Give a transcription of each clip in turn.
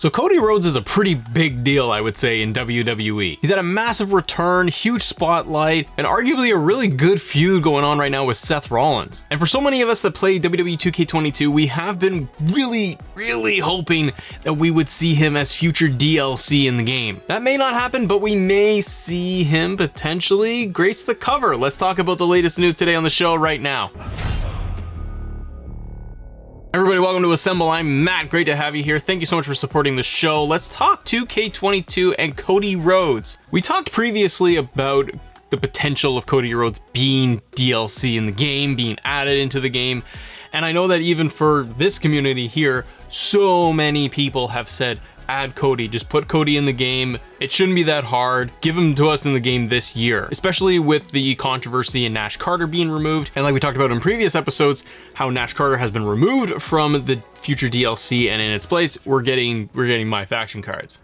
So Cody Rhodes is a pretty big deal, I would say, in WWE. He's had a massive return, huge spotlight, and arguably a really good feud going on right now with Seth Rollins. And for so many of us that play WWE 2K22, we have been really hoping that we would see him as future DLC in the game. That may not happen, but we may see him potentially grace the cover. Let's talk about the latest news today on the show right now. Everybody, welcome to Assemble. I'm Matt. Great to have you here. Thank you so much for supporting the show. Let's talk 2K22 and Cody Rhodes. We talked previously about the potential of Cody Rhodes being DLC in the game, being added into the game. And I know that even for this community here, so many people have said, add Cody, just put Cody in the game. It shouldn't be that hard. Give him to us in the game this year, especially with the controversy in Nash Carter being removed. And like we talked about in previous episodes, how Nash Carter has been removed from the future DLC, and in its place, we're getting my faction cards.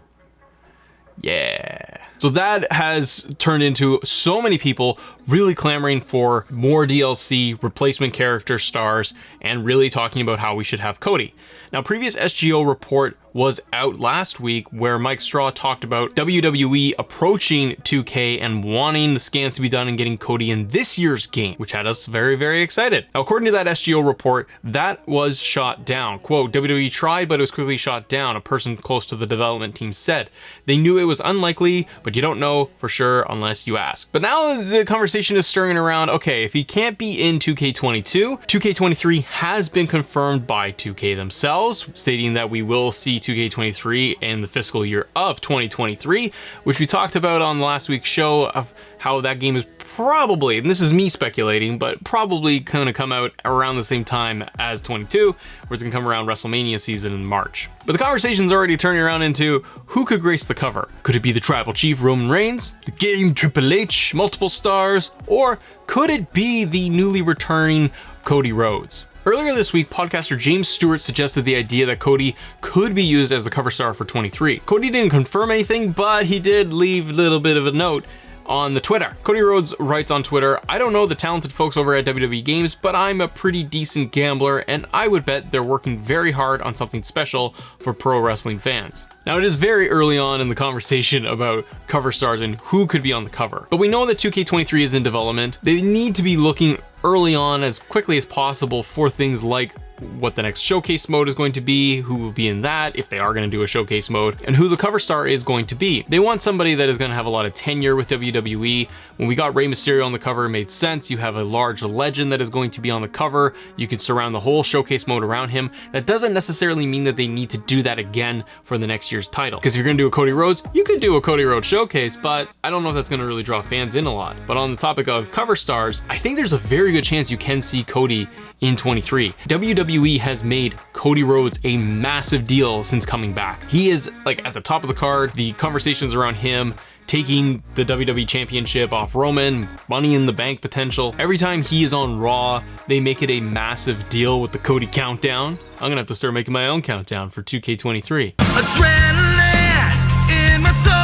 Yeah. So that has turned into so many people really clamoring for more DLC, replacement character stars, and really talking about how we should have Cody. Now, previous SGO report was out last week where Mike Straw talked about WWE approaching 2K and wanting the scans to be done and getting Cody in this year's game, which had us very excited. Now, according to that SGO report, that was shot down. Quote, WWE tried, but it was quickly shot down, a person close to the development team said. They knew it was unlikely, but you don't know for sure unless you ask. But now the conversation is stirring around, okay, if he can't be in 2K22, 2K23 has been confirmed by 2K themselves, stating that we will see 2K23 in the fiscal year of 2023, which we talked about on last week's show of how that game is probably, and this is me speculating, but probably going to come out around the same time as 22, where it's going to come around WrestleMania season in March. But the conversation's already turning around into who could grace the cover. Could it be the Tribal Chief Roman Reigns, the Game Triple H, multiple stars, or could it be the newly returning Cody Rhodes? Earlier this week, podcaster James Stewart suggested the idea that Cody could be used as the cover star for 23. Cody didn't confirm anything, but he did leave a little bit of a note on the Twitter. Cody Rhodes writes on Twitter, I don't know the talented folks over at WWE Games, but I'm a pretty decent gambler, and I would bet they're working very hard on something special for pro wrestling fans. Now, it is very early on in the conversation about cover stars and who could be on the cover, but we know that 2K23 is in development. They need to be looking early on as quickly as possible for things like what the next showcase mode is going to be, who will be in that, if they are going to do a showcase mode, and who the cover star is going to be. They want somebody that is going to have a lot of tenure with WWE. When we got Rey Mysterio on the cover, it made sense. You have a large legend that is going to be on the cover. You can surround the whole showcase mode around him. That doesn't necessarily mean that they need to do that again for the next year's title. Because if you're going to do a Cody Rhodes, you could do a Cody Rhodes showcase, but I don't know if that's going to really draw fans in a lot. But on the topic of cover stars, I think there's a very good chance you can see Cody in 23. WWE has made Cody Rhodes a massive deal since coming back. He is like at the top of the card. The conversations around him taking the WWE Championship off Roman, Money in the Bank potential. Every time he is on Raw, they make it a massive deal with the Cody countdown. I'm gonna have to start making my own countdown for 2K23.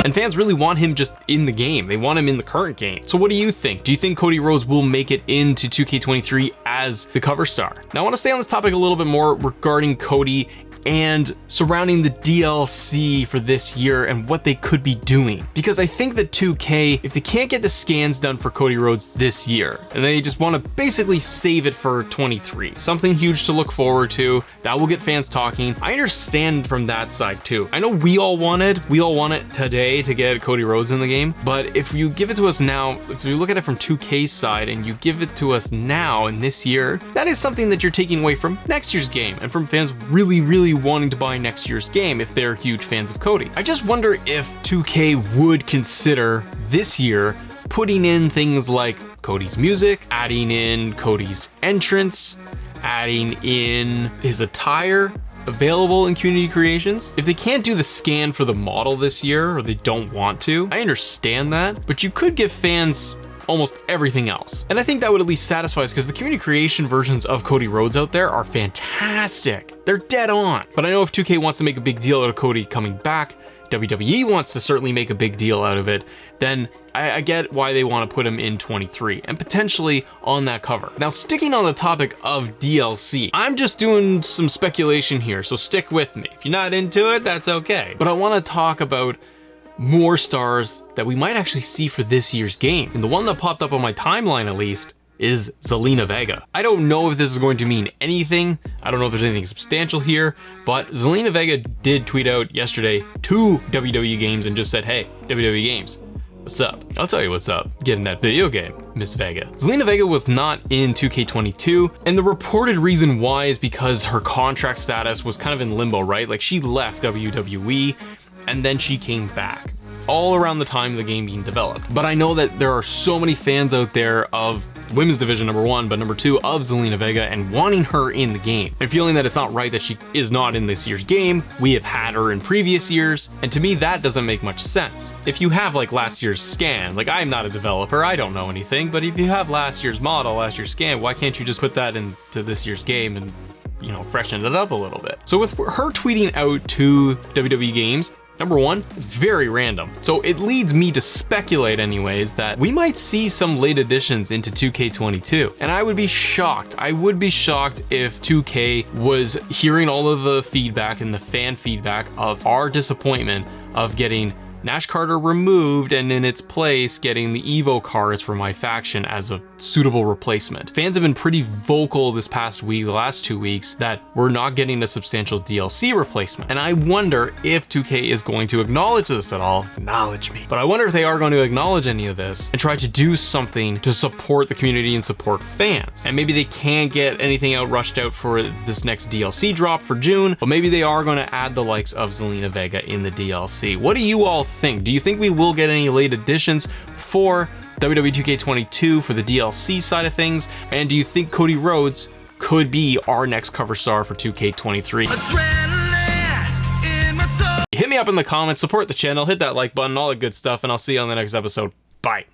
And fans really want him just in the game. They want him in the current game. So what do you think? Do you think Cody Rhodes will make it into 2K23 as the cover star? Now I want to stay on this topic a little bit more regarding Cody and surrounding the DLC for this year and what they could be doing. Because I think that 2K, if they can't get the scans done for Cody Rhodes this year, and they just want to basically save it for 23, something huge to look forward to, that will get fans talking. I understand from that side too. I know we all want it today to get Cody Rhodes in the game, but if you give it to us now, if you look at it from 2K's side and you give it to us now in this year, that is something that you're taking away from next year's game and from fans really wanting to buy next year's game if they're huge fans of Cody. I just wonder if 2K would consider this year putting in things like Cody's music, adding in Cody's entrance, adding in his attire available in community creations. If they can't do the scan for the model this year, or they don't want to, I understand that, but you could give fans almost everything else. And I think that would at least satisfy us because the community creation versions of Cody Rhodes out there are fantastic. They're dead on. But I know if 2K wants to make a big deal out of Cody coming back, WWE wants to certainly make a big deal out of it, then I get why they want to put him in 23 and potentially on that cover. Now, sticking on the topic of DLC, I'm just doing some speculation here, so stick with me. If you're not into it, that's okay. But I want to talk about more stars that we might actually see for this year's game. And the one that popped up on my timeline, at least, is Zelina Vega. I don't know if this is going to mean anything. I don't know if there's anything substantial here, but Zelina Vega did tweet out yesterday to WWE Games and just said, hey, WWE Games, what's up? I'll tell you what's up. Get in that video game, Miss Vega. Zelina Vega was not in 2K22, and the reported reason why is because her contract status was kind of in limbo, right? Like, she left WWE and then she came back all around the time of the game being developed. But I know that there are so many fans out there of women's division, number one, but number two, of Zelina Vega, and wanting her in the game and feeling that it's not right that she is not in this year's game. We have had her in previous years, and to me that doesn't make much sense. If you have like last year's scan, like, I'm not a developer, I don't know anything, but if you have last year's model, last year's scan, why can't you just put that into this year's game and, you know, freshen it up a little bit? So with her tweeting out to WWE Games, number one, it's very random. So it leads me to speculate anyways that we might see some late additions into 2K22. And I would be shocked if 2K was hearing all of the feedback and the fan feedback of our disappointment of getting Nash Carter removed and in its place getting the Evo cards for my faction as a suitable replacement. Fans have been pretty vocal this past week, the last 2 weeks, that we're not getting a substantial DLC replacement. And I wonder if 2K is going to acknowledge this at all. Acknowledge me. But I wonder if they are going to acknowledge any of this and try to do something to support the community and support fans. And maybe they can't get anything rushed out for this next DLC drop for June, but maybe they are going to add the likes of Zelina Vega in the DLC. What do you all think? Do you think we will get any late additions for WWE 2K22 for the DLC side of things? And do you think Cody Rhodes could be our next cover star for 2K23? Hit me up in the comments, support the channel, hit that like button, all the good stuff, and I'll see you on the next episode. Bye.